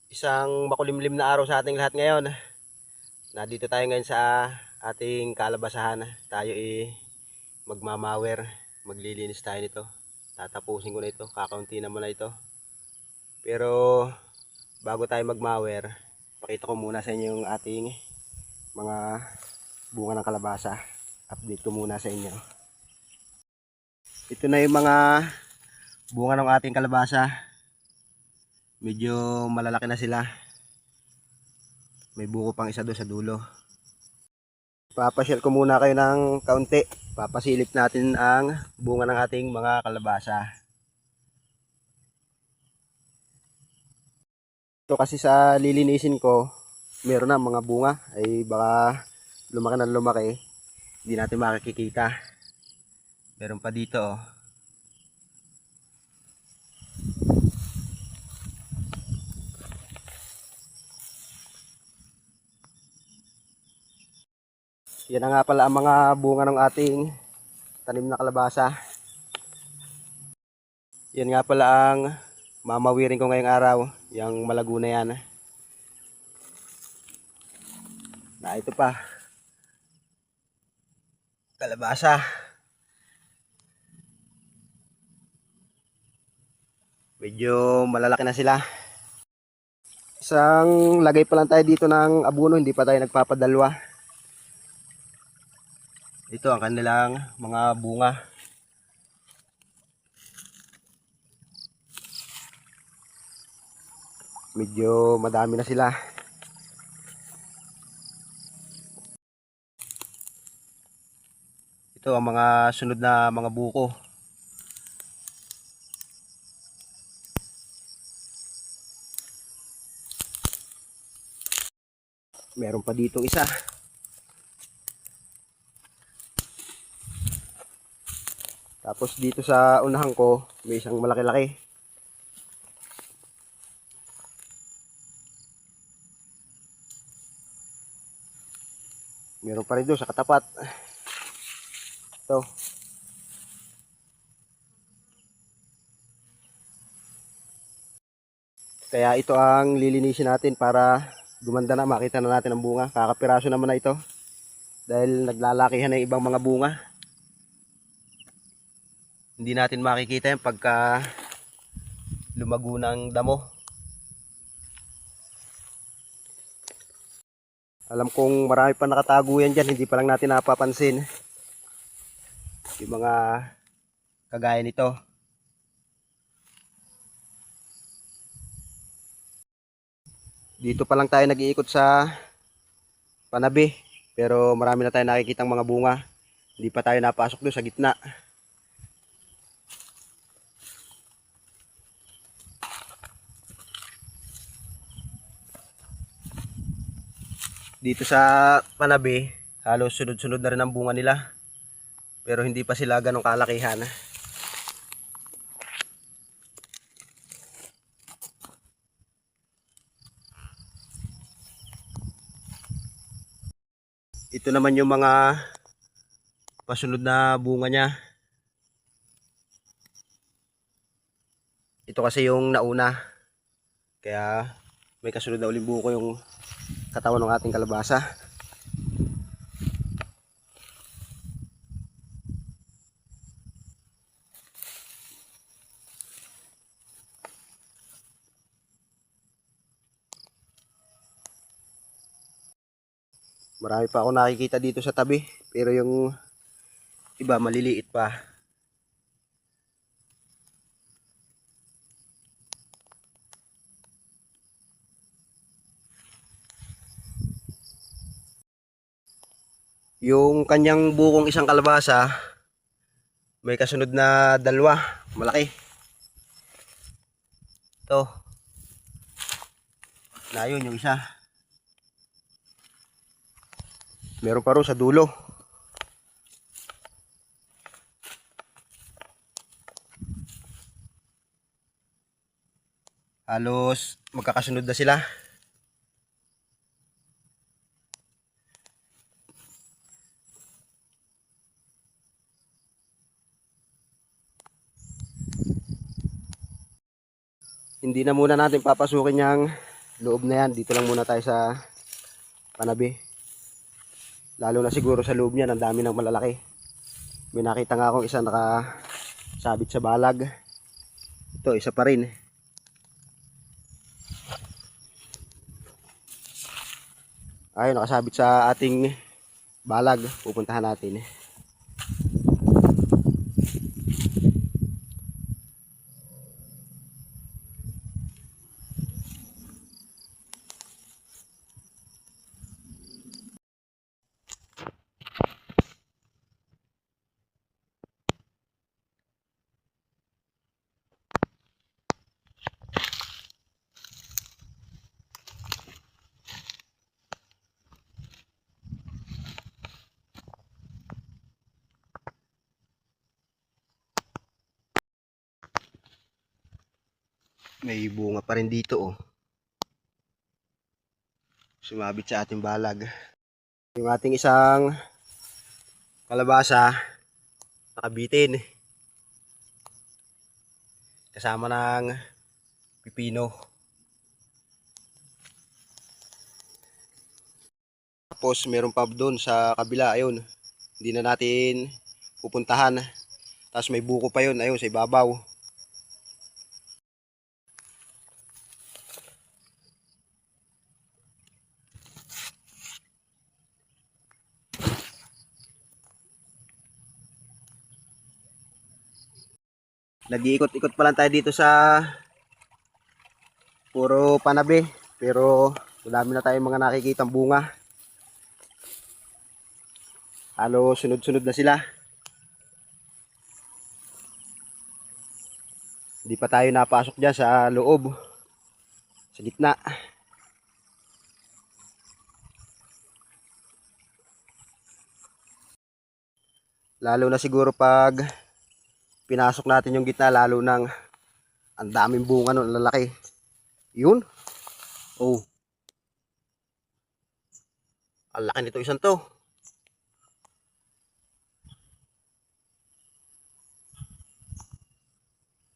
Isang makulimlim na araw sa ating lahat ngayon. Nandito tayo ngayon sa ating kalabasahan. Tayo magmamawer. Maglilinis tayo nito. Tatapusin ko na ito. Kakaunti naman na ito. Pero bago tayo magmawer, pakita ko muna sa inyo yung ating mga bunga ng kalabasa. Update ko muna sa inyo. Ito na yung mga bunga ng ating kalabasa. Medyo malalaki na sila. May buko pang isa doon sa dulo. Papasyal ko muna kayo ng kaunti. Papasilip natin ang bunga ng ating mga kalabasa. Ito kasi sa lilinisin ko, meron na mga bunga. Ay baka lumaki na lumaki. Hindi natin makikita. Meron pa dito oh. Yan na nga pala ang mga bunga ng ating tanim na kalabasa. Yan nga pala ang mamawirin ko ngayong araw. Yung malago na yan. Na ito pa. Kalabasa. Medyo malalaki na sila. Isang lagay pa lang tayo dito ng abono. Hindi pa tayo nagpapadalwa. Ito ang kanilang mga bunga. Medyo madami na sila. Ito ang mga sunod na mga buko. Meron pa ditong isa. Tapos dito sa unahan ko, may isang malaki-laki. Meron pa rin doon sa katapat. Ito. Kaya ito ang lilinisin natin para gumanda na, makita na natin ang bunga. Kakapiraso naman na ito. Dahil naglalakihan na yung ibang mga bunga. Hindi natin makikita yan pagka lumago ng damo. Alam kong marami pa nakatago yan dyan, hindi pa lang natin napapansin. Yung mga kagaya nito. Dito pa lang tayo nag-iikot sa panabi. Pero marami na tayo nakikitang mga bunga. Hindi pa tayo napasok doon sa gitna. Dito sa panabi, halos sunod-sunod na rin ang bunga nila. Pero hindi pa sila ganong kalakihan. Ito naman yung mga pasunod na bunga niya. Ito kasi yung nauna. Kaya may kasunod na uling buko yung katawan ng ating kalabasa. Marami pa ako nakikita dito sa tabi. Pero yung iba maliliit pa. Yung kanyang bukong isang kalabasa, may kasunod na dalawa. Malaki. Ito. Na yun yung isa. Meron pa rin sa dulo. Halos magkakasunod na sila. Hindi na muna natin papasukin yung loob na yan, dito lang muna tayo sa panabi. Lalo na siguro sa loob niyan, ang dami ng malalaki. May nakita nga akong isa nakasabit sa balag. Ito, isa pa rin. Ayun, nakasabit sa ating balag. Pupuntahan natin. May bunga pa rin dito, oh. Sumabit sa ating balag. Yung ating isang kalabasa nakabitin. Kasama ng pipino. Tapos meron pa doon sa kabila, ayun. Hindi na natin pupuntahan. Tapos may buko pa yun, ayun, sa ibabaw. Nag-iikot-ikot pa lang tayo dito sa puro panabi. Pero madami na tayong mga nakikitang bunga. Halos sunod-sunod na sila. Hindi pa tayo napasok dyan sa loob. Sa gitna. Lalo na siguro pag pinasok natin yung gitna, lalo nang ang daming bunga nun, lalaki. Yun. Oh. Ang laki nito isang to.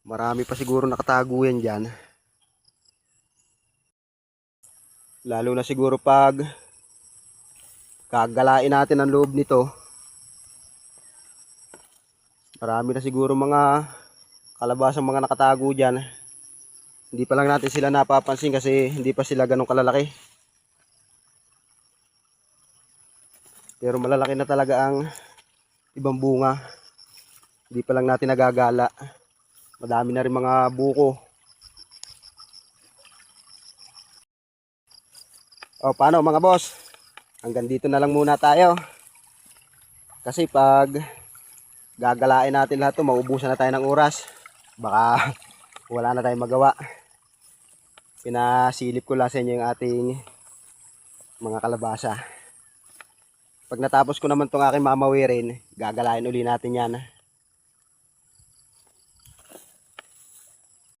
Marami pa siguro nakatago yan dyan. Lalo na siguro pag kagalain natin ang loob nito. Marami na siguro mga kalabasang mga nakatago dyan. Hindi pa lang natin sila napapansin kasi hindi pa sila ganun kalalaki. Pero malalaki na talaga ang ibang bunga. Hindi pa lang natin nagagala. Madami na rin mga buko. O paano mga boss? Hanggang dito na lang muna tayo. Kasi pag gagalain natin lahat to, maubusan na tayo ng oras. Baka wala na tayong magawa. Pinasilip ko lang sa inyo yung ating mga kalabasa. Pag natapos ko naman itong aking mamawirin, gagalain uli natin yan.